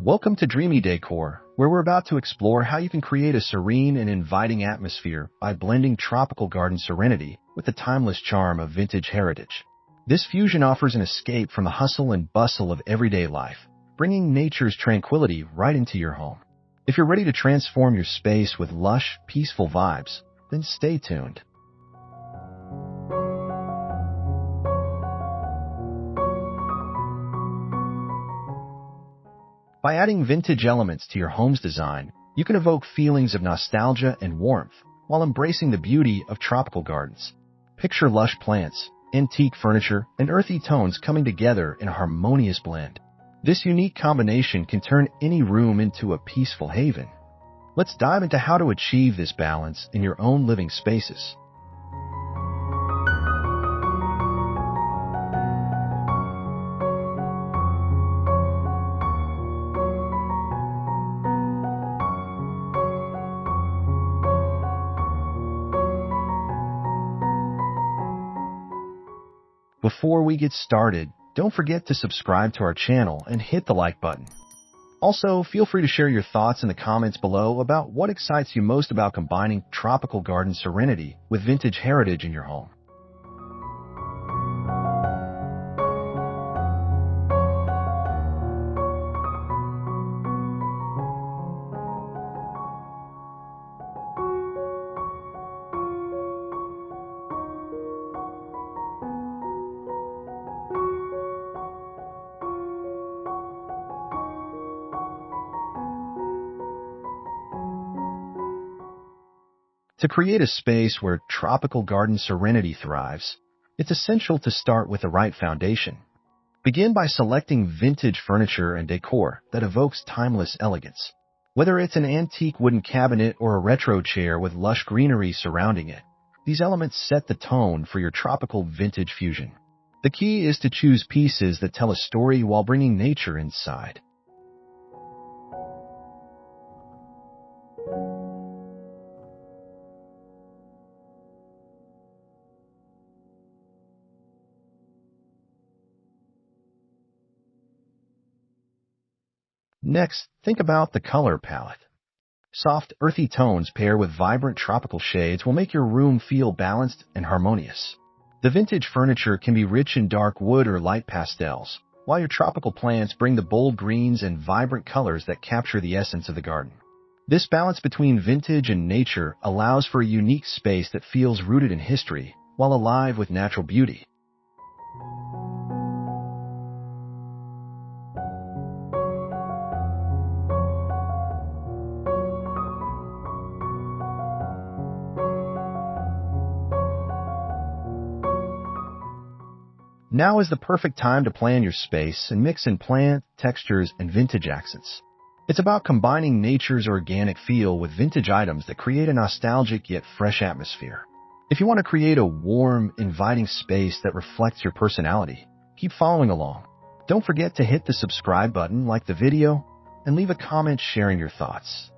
Welcome to Dreamy Decor, where we're about to explore how you can create a serene and inviting atmosphere by blending tropical garden serenity with the timeless charm of vintage heritage. This fusion offers an escape from the hustle and bustle of everyday life, bringing nature's tranquility right into your home. If you're ready to transform your space with lush, peaceful vibes, then stay tuned. By adding vintage elements to your home's design, you can evoke feelings of nostalgia and warmth while embracing the beauty of tropical gardens. Picture lush plants, antique furniture, and earthy tones coming together in a harmonious blend. This unique combination can turn any room into a peaceful haven. Let's dive into how to achieve this balance in your own living spaces. Before we get started, don't forget to subscribe to our channel and hit the like button. Also, feel free to share your thoughts in the comments below about what excites you most about combining tropical garden serenity with vintage heritage in your home. To create a space where tropical garden serenity thrives, it's essential to start with the right foundation. Begin by selecting vintage furniture and decor that evokes timeless elegance. Whether it's an antique wooden cabinet or a retro chair with lush greenery surrounding it, these elements set the tone for your tropical vintage fusion. The key is to choose pieces that tell a story while bringing nature inside. Next, think about the color palette. Soft, earthy tones paired with vibrant tropical shades will make your room feel balanced and harmonious. The vintage furniture can be rich in dark wood or light pastels, while your tropical plants bring the bold greens and vibrant colors that capture the essence of the garden. This balance between vintage and nature allows for a unique space that feels rooted in history while alive with natural beauty. Now is the perfect time to plan your space and mix in plant, textures, and vintage accents. It's about combining nature's organic feel with vintage items that create a nostalgic yet fresh atmosphere. If you want to create a warm, inviting space that reflects your personality, keep following along. Don't forget to hit the subscribe button, like the video, and leave a comment sharing your thoughts.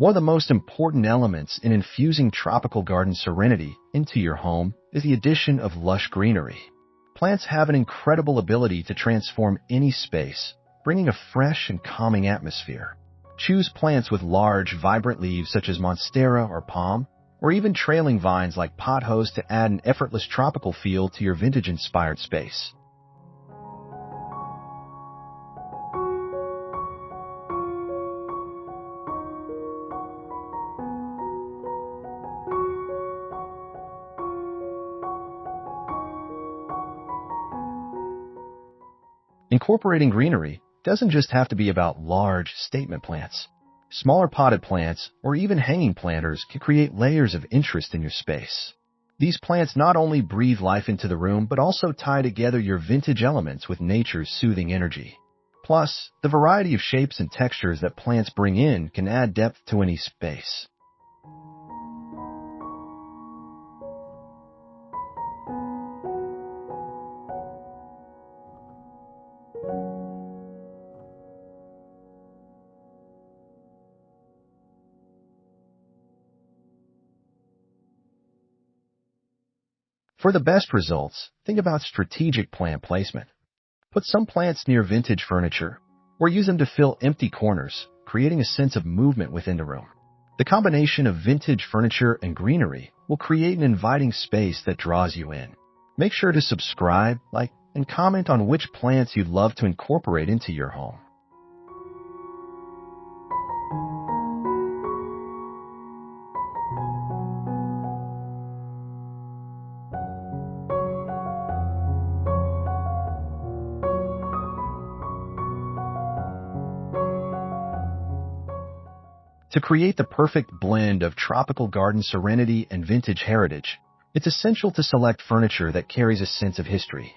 One of the most important elements in infusing tropical garden serenity into your home is the addition of lush greenery. Plants have an incredible ability to transform any space, bringing a fresh and calming atmosphere. Choose plants with large, vibrant leaves such as monstera or palm, or even trailing vines like pothos to add an effortless tropical feel to your vintage-inspired space. Incorporating greenery doesn't just have to be about large statement plants. Smaller potted plants or even hanging planters can create layers of interest in your space. These plants not only breathe life into the room but also tie together your vintage elements with nature's soothing energy. Plus, the variety of shapes and textures that plants bring in can add depth to any space. For the best results, think about strategic plant placement. Put some plants near vintage furniture, or use them to fill empty corners, creating a sense of movement within the room. The combination of vintage furniture and greenery will create an inviting space that draws you in. Make sure to subscribe, like, and comment on which plants you'd love to incorporate into your home. To create the perfect blend of tropical garden serenity and vintage heritage, it's essential to select furniture that carries a sense of history.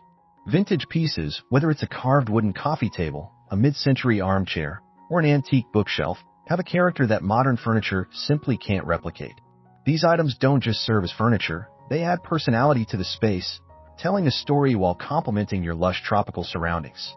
Vintage pieces, whether it's a carved wooden coffee table, a mid-century armchair, or an antique bookshelf, have a character that modern furniture simply can't replicate. These items don't just serve as furniture, they add personality to the space, telling a story while complementing your lush tropical surroundings.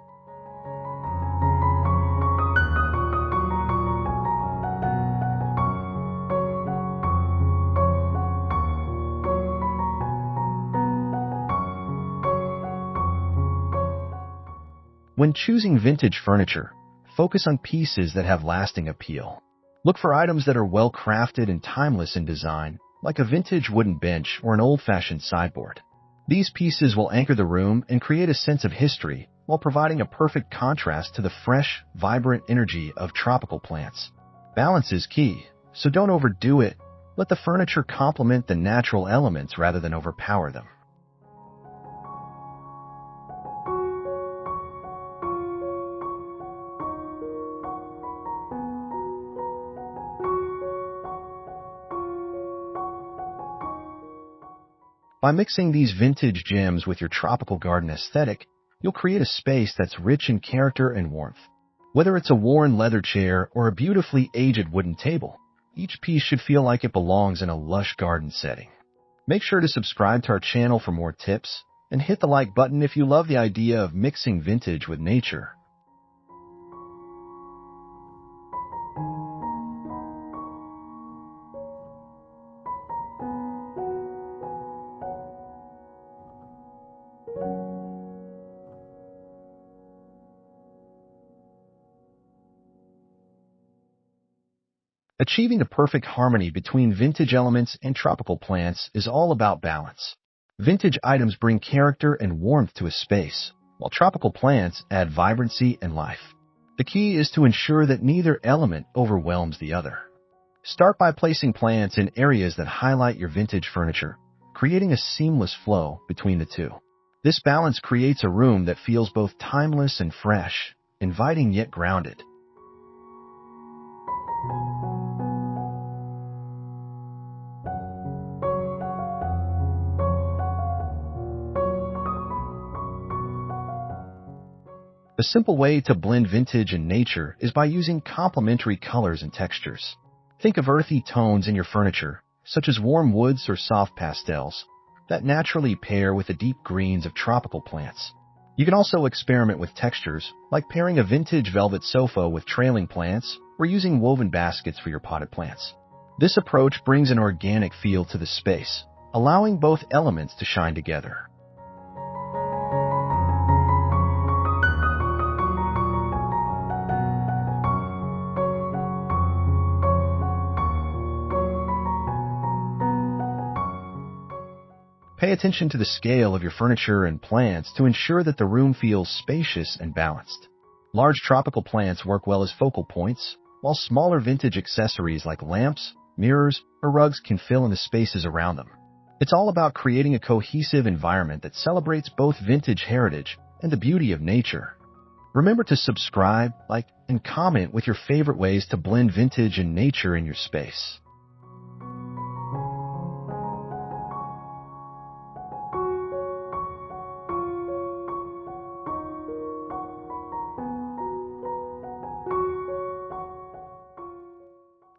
When choosing vintage furniture, focus on pieces that have lasting appeal. Look for items that are well crafted and timeless in design, like a vintage wooden bench or an old-fashioned sideboard. These pieces will anchor the room and create a sense of history while providing a perfect contrast to the fresh, vibrant energy of tropical plants. Balance is key, so don't overdo it. Let the furniture complement the natural elements rather than overpower them. By mixing these vintage gems with your tropical garden aesthetic, you'll create a space that's rich in character and warmth. Whether it's a worn leather chair or a beautifully aged wooden table, each piece should feel like it belongs in a lush garden setting. Make sure to subscribe to our channel for more tips, and hit the like button if you love the idea of mixing vintage with nature. Achieving a perfect harmony between vintage elements and tropical plants is all about balance. Vintage items bring character and warmth to a space, while tropical plants add vibrancy and life. The key is to ensure that neither element overwhelms the other. Start by placing plants in areas that highlight your vintage furniture, creating a seamless flow between the two. This balance creates a room that feels both timeless and fresh, inviting yet grounded. A simple way to blend vintage and nature is by using complementary colors and textures. Think of earthy tones in your furniture, such as warm woods or soft pastels, that naturally pair with the deep greens of tropical plants. You can also experiment with textures, like pairing a vintage velvet sofa with trailing plants or using woven baskets for your potted plants. This approach brings an organic feel to the space, allowing both elements to shine together. Pay attention to the scale of your furniture and plants to ensure that the room feels spacious and balanced. Large tropical plants work well as focal points, while smaller vintage accessories like lamps, mirrors, or rugs can fill in the spaces around them. It's all about creating a cohesive environment that celebrates both vintage heritage and the beauty of nature. Remember to subscribe, like, and comment with your favorite ways to blend vintage and nature in your space.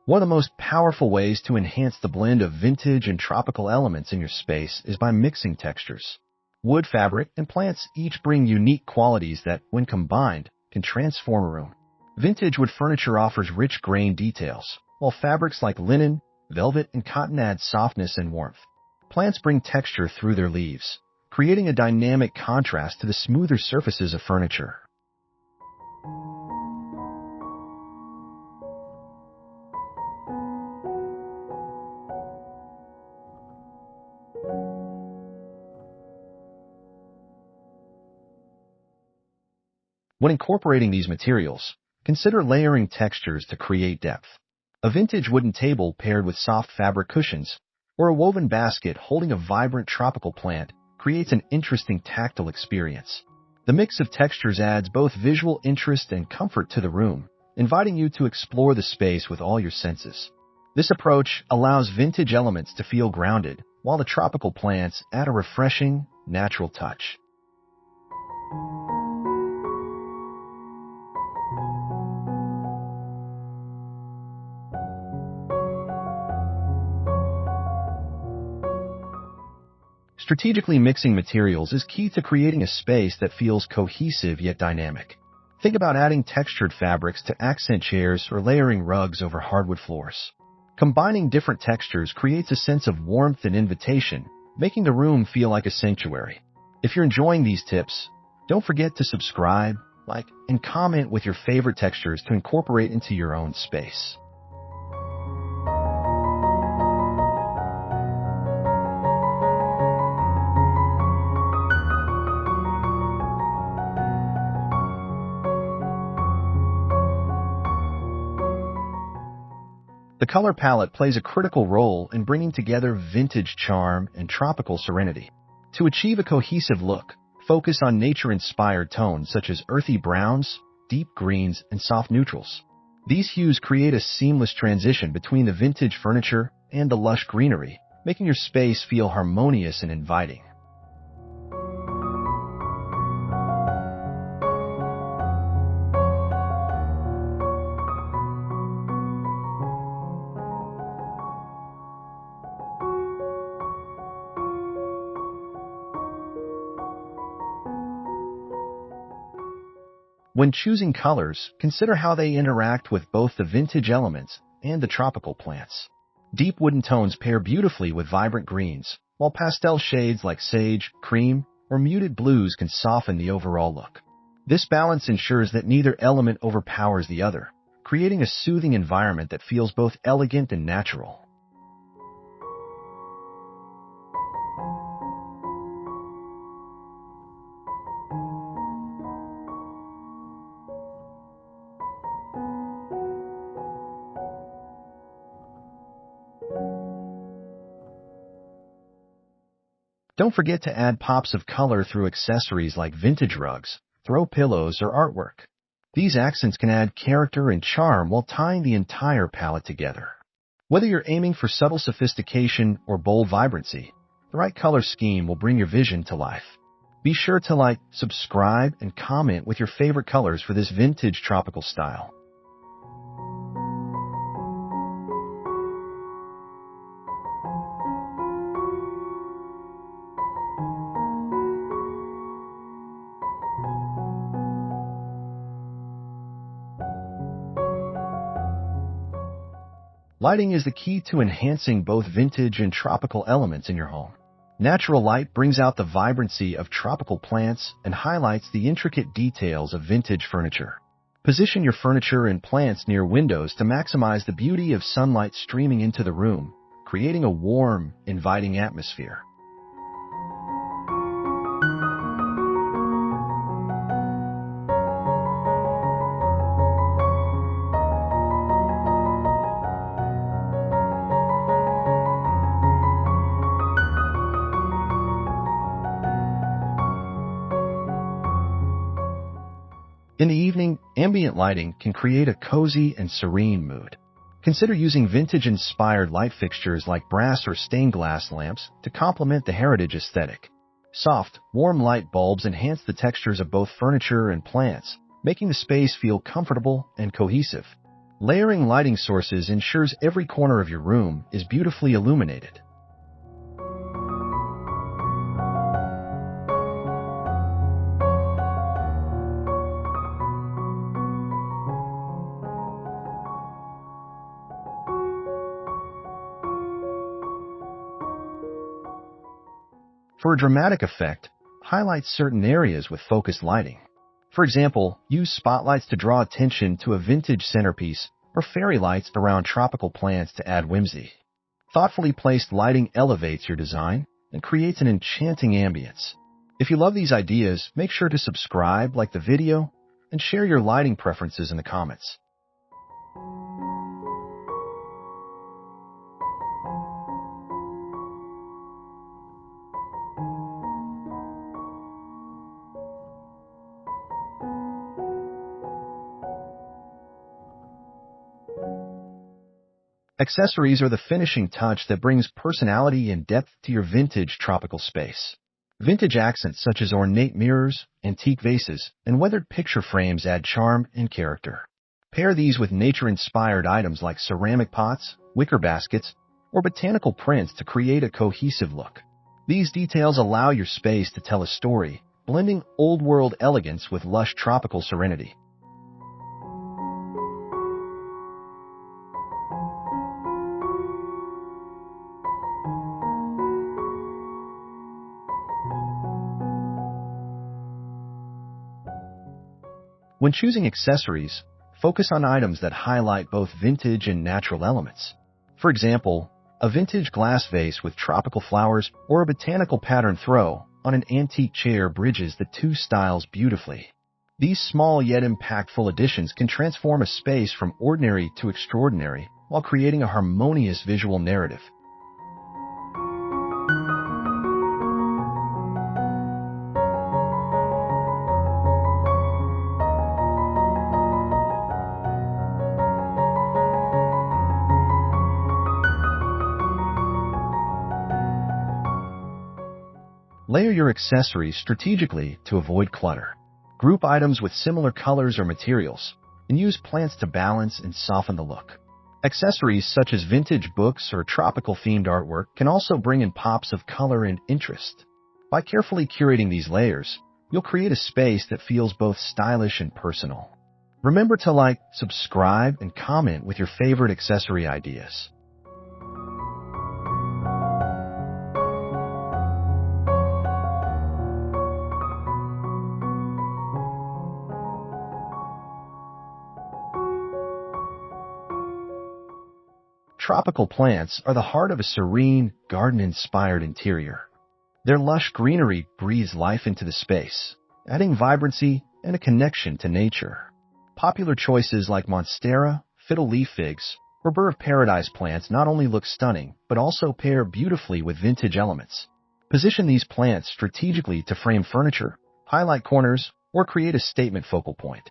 One of the most powerful ways to enhance the blend of vintage and tropical elements in your space is by mixing textures. Wood, fabric, and plants each bring unique qualities that, when combined, can transform a room. Vintage wood furniture offers rich grain details, while fabrics like linen, velvet, and cotton add softness and warmth. Plants bring texture through their leaves, creating a dynamic contrast to the smoother surfaces of furniture. When incorporating these materials, consider layering textures to create depth. A vintage wooden table paired with soft fabric cushions, or a woven basket holding a vibrant tropical plant creates an interesting tactile experience. The mix of textures adds both visual interest and comfort to the room, inviting you to explore the space with all your senses. This approach allows vintage elements to feel grounded, while the tropical plants add a refreshing, natural touch. Strategically mixing materials is key to creating a space that feels cohesive yet dynamic. Think about adding textured fabrics to accent chairs or layering rugs over hardwood floors. Combining different textures creates a sense of warmth and invitation, making the room feel like a sanctuary. If you're enjoying these tips, don't forget to subscribe, like, and comment with your favorite textures to incorporate into your own space. The color palette plays a critical role in bringing together vintage charm and tropical serenity. To achieve a cohesive look, focus on nature-inspired tones such as earthy browns, deep greens, and soft neutrals. These hues create a seamless transition between the vintage furniture and the lush greenery, making your space feel harmonious and inviting. When choosing colors, consider how they interact with both the vintage elements and the tropical plants. Deep wooden tones pair beautifully with vibrant greens, while pastel shades like sage, cream, or muted blues can soften the overall look. This balance ensures that neither element overpowers the other, creating a soothing environment that feels both elegant and natural. Don't forget to add pops of color through accessories like vintage rugs, throw pillows, or artwork. These accents can add character and charm while tying the entire palette together. Whether you're aiming for subtle sophistication or bold vibrancy, the right color scheme will bring your vision to life. Be sure to like, subscribe, and comment with your favorite colors for this vintage tropical style. Lighting is the key to enhancing both vintage and tropical elements in your home. Natural light brings out the vibrancy of tropical plants and highlights the intricate details of vintage furniture. Position your furniture and plants near windows to maximize the beauty of sunlight streaming into the room, creating a warm, inviting atmosphere. In the evening, ambient lighting can create a cozy and serene mood. Consider using vintage-inspired light fixtures like brass or stained glass lamps to complement the heritage aesthetic. Soft, warm light bulbs enhance the textures of both furniture and plants, making the space feel comfortable and cohesive. Layering lighting sources ensures every corner of your room is beautifully illuminated. For a dramatic effect, highlight certain areas with focused lighting. For example, use spotlights to draw attention to a vintage centerpiece or fairy lights around tropical plants to add whimsy. Thoughtfully placed lighting elevates your design and creates an enchanting ambience. If you love these ideas, make sure to subscribe, like the video, and share your lighting preferences in the comments. Accessories are the finishing touch that brings personality and depth to your vintage tropical space. Vintage accents such as ornate mirrors, antique vases, and weathered picture frames add charm and character. Pair these with nature-inspired items like ceramic pots, wicker baskets, or botanical prints to create a cohesive look. These details allow your space to tell a story, blending old-world elegance with lush tropical serenity. When choosing accessories, focus on items that highlight both vintage and natural elements. For example, a vintage glass vase with tropical flowers or a botanical pattern throw on an antique chair bridges the two styles beautifully. These small yet impactful additions can transform a space from ordinary to extraordinary while creating a harmonious visual narrative. Layer your accessories strategically to avoid clutter. Group items with similar colors or materials, and use plants to balance and soften the look. Accessories such as vintage books or tropical-themed artwork can also bring in pops of color and interest. By carefully curating these layers, you'll create a space that feels both stylish and personal. Remember to like, subscribe, and comment with your favorite accessory ideas. Tropical plants are the heart of a serene, garden-inspired interior. Their lush greenery breathes life into the space, adding vibrancy and a connection to nature. Popular choices like monstera, fiddle leaf figs, or bird of paradise plants not only look stunning, but also pair beautifully with vintage elements. Position these plants strategically to frame furniture, highlight corners, or create a statement focal point.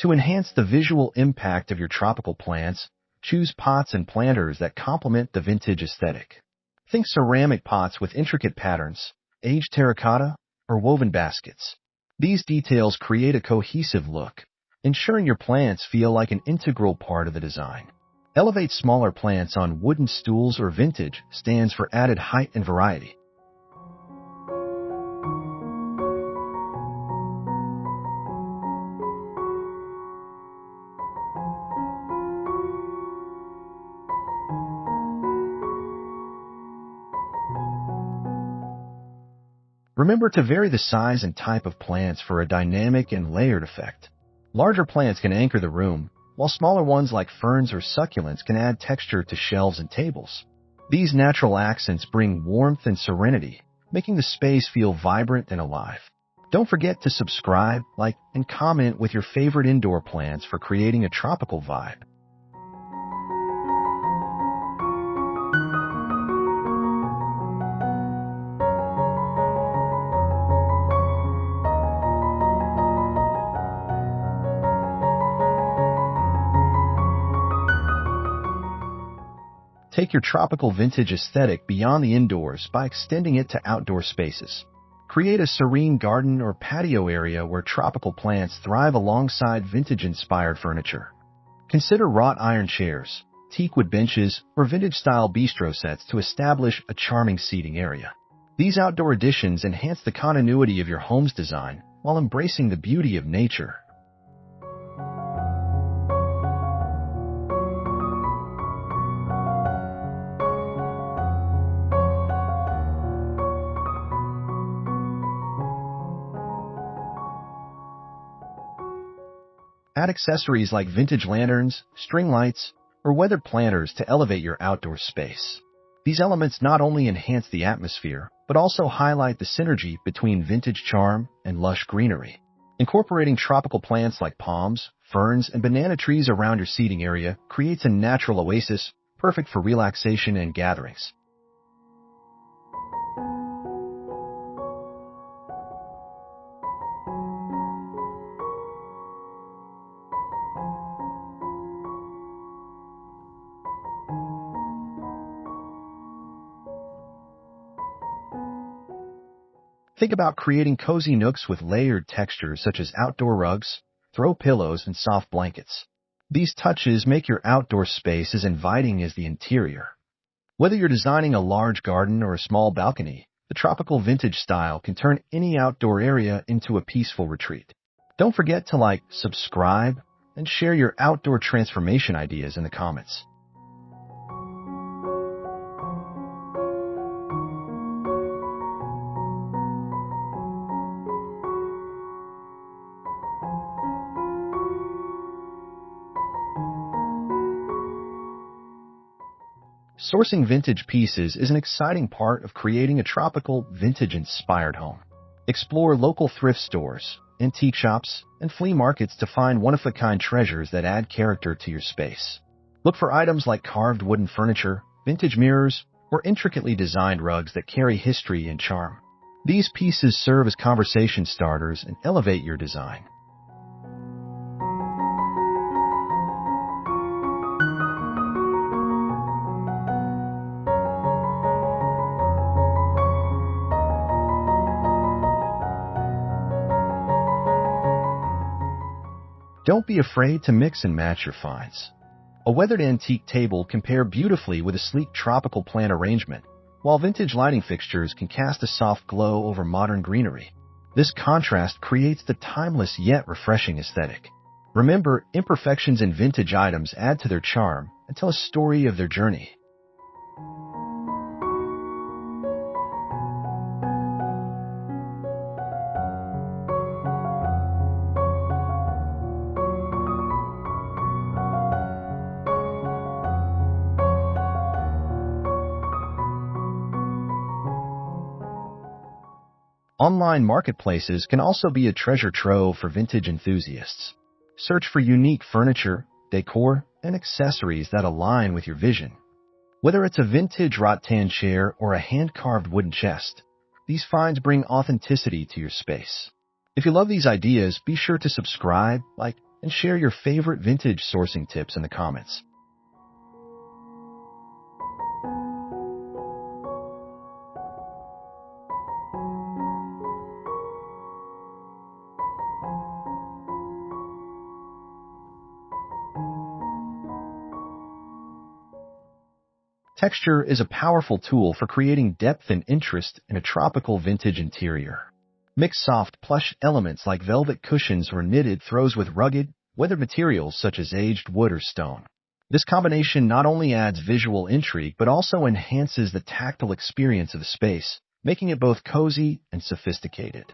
To enhance the visual impact of your tropical plants, choose pots and planters that complement the vintage aesthetic. Think ceramic pots with intricate patterns, aged terracotta, or woven baskets. These details create a cohesive look, ensuring your plants feel like an integral part of the design. Elevate smaller plants on wooden stools or vintage stands for added height and variety. Remember to vary the size and type of plants for a dynamic and layered effect. Larger plants can anchor the room, while smaller ones like ferns or succulents can add texture to shelves and tables. These natural accents bring warmth and serenity, making the space feel vibrant and alive. Don't forget to subscribe, like, and comment with your favorite indoor plants for creating a tropical vibe. Take your tropical vintage aesthetic beyond the indoors by extending it to outdoor spaces. Create a serene garden or patio area where tropical plants thrive alongside vintage-inspired furniture. Consider wrought iron chairs, teakwood benches, or vintage-style bistro sets to establish a charming seating area. These outdoor additions enhance the continuity of your home's design while embracing the beauty of nature. Add accessories like vintage lanterns, string lights, or weathered planters to elevate your outdoor space. These elements not only enhance the atmosphere, but also highlight the synergy between vintage charm and lush greenery. Incorporating tropical plants like palms, ferns, and banana trees around your seating area creates a natural oasis, perfect for relaxation and gatherings. Think about creating cozy nooks with layered textures such as outdoor rugs, throw pillows, and soft blankets. These touches make your outdoor space as inviting as the interior. Whether you're designing a large garden or a small balcony, the tropical vintage style can turn any outdoor area into a peaceful retreat. Don't forget to like, subscribe, and share your outdoor transformation ideas in the comments. Sourcing vintage pieces is an exciting part of creating a tropical, vintage-inspired home. Explore local thrift stores, antique shops, and flea markets to find one-of-a-kind treasures that add character to your space. Look for items like carved wooden furniture, vintage mirrors, or intricately designed rugs that carry history and charm. These pieces serve as conversation starters and elevate your design. Don't be afraid to mix and match your finds. A weathered antique table can pair beautifully with a sleek tropical plant arrangement, while vintage lighting fixtures can cast a soft glow over modern greenery. This contrast creates the timeless yet refreshing aesthetic. Remember, imperfections in vintage items add to their charm and tell a story of their journey. Online marketplaces can also be a treasure trove for vintage enthusiasts. Search for unique furniture, decor, and accessories that align with your vision. Whether it's a vintage rattan chair or a hand-carved wooden chest, these finds bring authenticity to your space. If you love these ideas, be sure to subscribe, like, and share your favorite vintage sourcing tips in the comments. Texture is a powerful tool for creating depth and interest in a tropical vintage interior. Mix soft, plush elements like velvet cushions or knitted throws with rugged, weathered materials such as aged wood or stone. This combination not only adds visual intrigue but also enhances the tactile experience of the space, making it both cozy and sophisticated.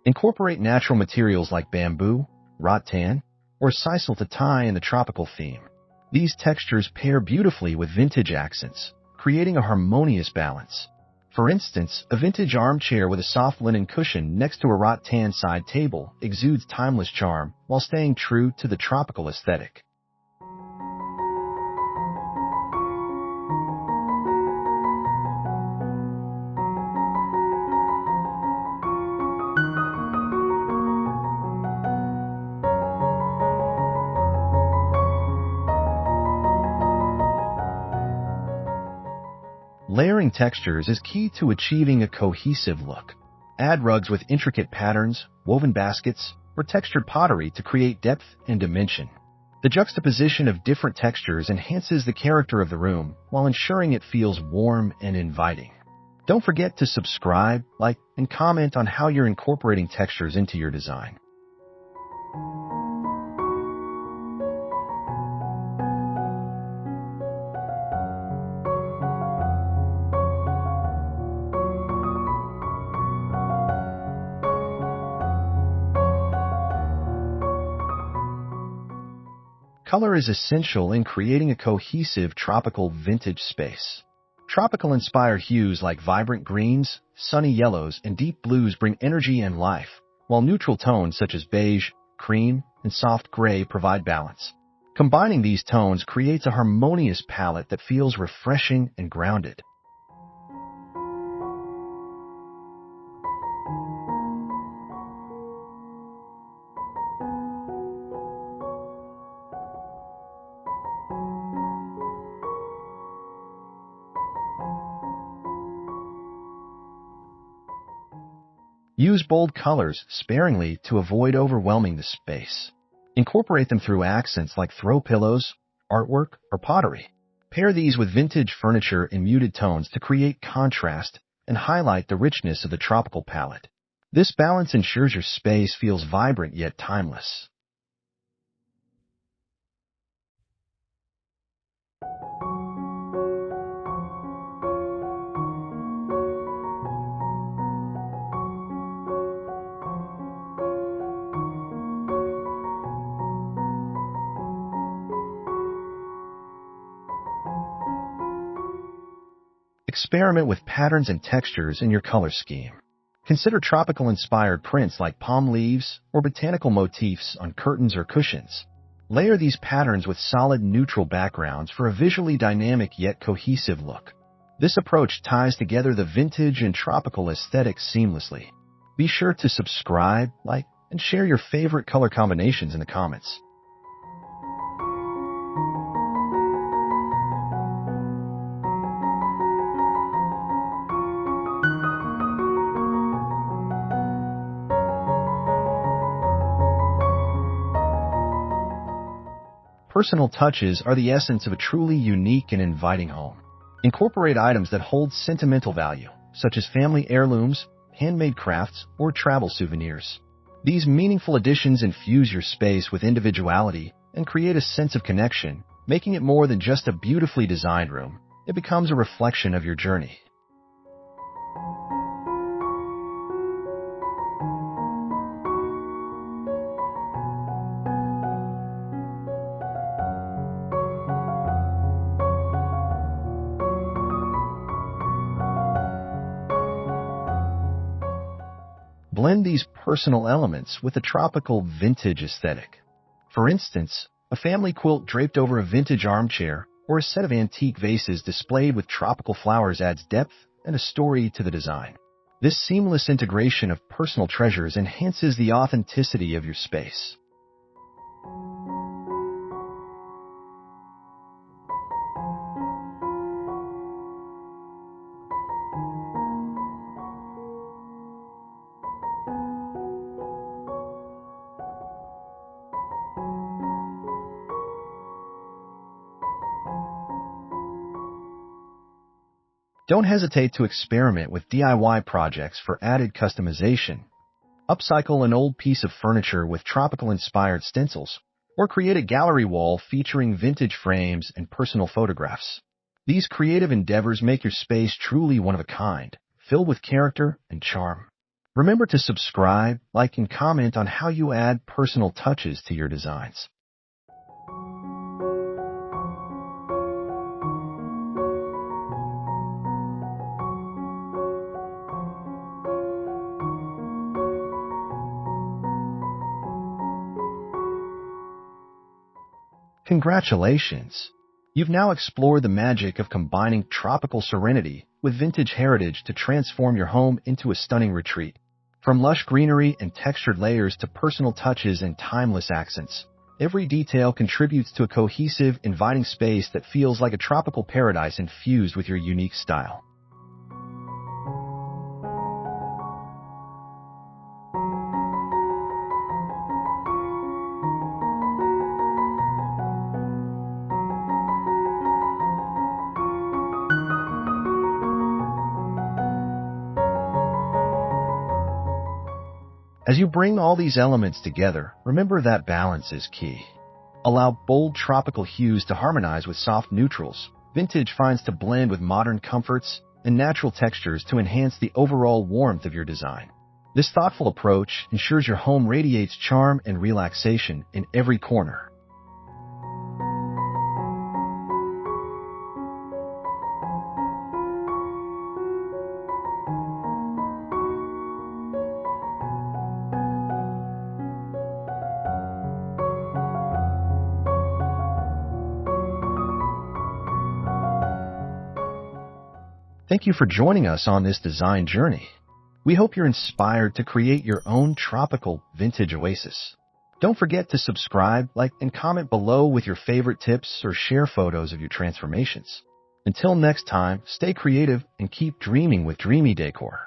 Incorporate natural materials like bamboo, rattan, or sisal to tie in the tropical theme. These textures pair beautifully with vintage accents, creating a harmonious balance. For instance, a vintage armchair with a soft linen cushion next to a rattan side table exudes timeless charm while staying true to the tropical aesthetic. Layering textures is key to achieving a cohesive look. Add rugs with intricate patterns, woven baskets, or textured pottery to create depth and dimension. The juxtaposition of different textures enhances the character of the room while ensuring it feels warm and inviting. Don't forget to subscribe, like, and comment on how you're incorporating textures into your design. Color is essential in creating a cohesive tropical vintage space. Tropical-inspired hues like vibrant greens, sunny yellows, and deep blues bring energy and life, while neutral tones such as beige, cream, and soft gray provide balance. Combining these tones creates a harmonious palette that feels refreshing and grounded. Use bold colors sparingly to avoid overwhelming the space. Incorporate them through accents like throw pillows, artwork, or pottery. Pair these with vintage furniture in muted tones to create contrast and highlight the richness of the tropical palette. This balance ensures your space feels vibrant yet timeless. Experiment with patterns and textures in your color scheme. Consider tropical-inspired prints like palm leaves or botanical motifs on curtains or cushions. Layer these patterns with solid neutral backgrounds for a visually dynamic yet cohesive look. This approach ties together the vintage and tropical aesthetics seamlessly. Be sure to subscribe, like, and share your favorite color combinations in the comments. Personal touches are the essence of a truly unique and inviting home. Incorporate items that hold sentimental value, such as family heirlooms, handmade crafts, or travel souvenirs. These meaningful additions infuse your space with individuality and create a sense of connection, making it more than just a beautifully designed room. It becomes a reflection of your journey. Blend these personal elements with a tropical vintage aesthetic. For instance, a family quilt draped over a vintage armchair or a set of antique vases displayed with tropical flowers adds depth and a story to the design. This seamless integration of personal treasures enhances the authenticity of your space. Don't hesitate to experiment with DIY projects for added customization. Upcycle an old piece of furniture with tropical-inspired stencils, or create a gallery wall featuring vintage frames and personal photographs. These creative endeavors make your space truly one of a kind, filled with character and charm. Remember to subscribe, like, and comment on how you add personal touches to your designs. Congratulations! You've now explored the magic of combining tropical serenity with vintage heritage to transform your home into a stunning retreat. From lush greenery and textured layers to personal touches and timeless accents, Every detail contributes to a cohesive, inviting space that feels like a tropical paradise infused with your unique style. As you bring all these elements together, remember that balance is key. Allow bold tropical hues to harmonize with soft neutrals, vintage finds to blend with modern comforts, and natural textures to enhance the overall warmth of your design. This thoughtful approach ensures your home radiates charm and relaxation in every corner. Thank you for joining us on this design journey. We hope you're inspired to create your own tropical vintage oasis. Don't forget to subscribe, like, and comment below with your favorite tips or share photos of your transformations. Until next time, stay creative and keep dreaming with dreamy decor.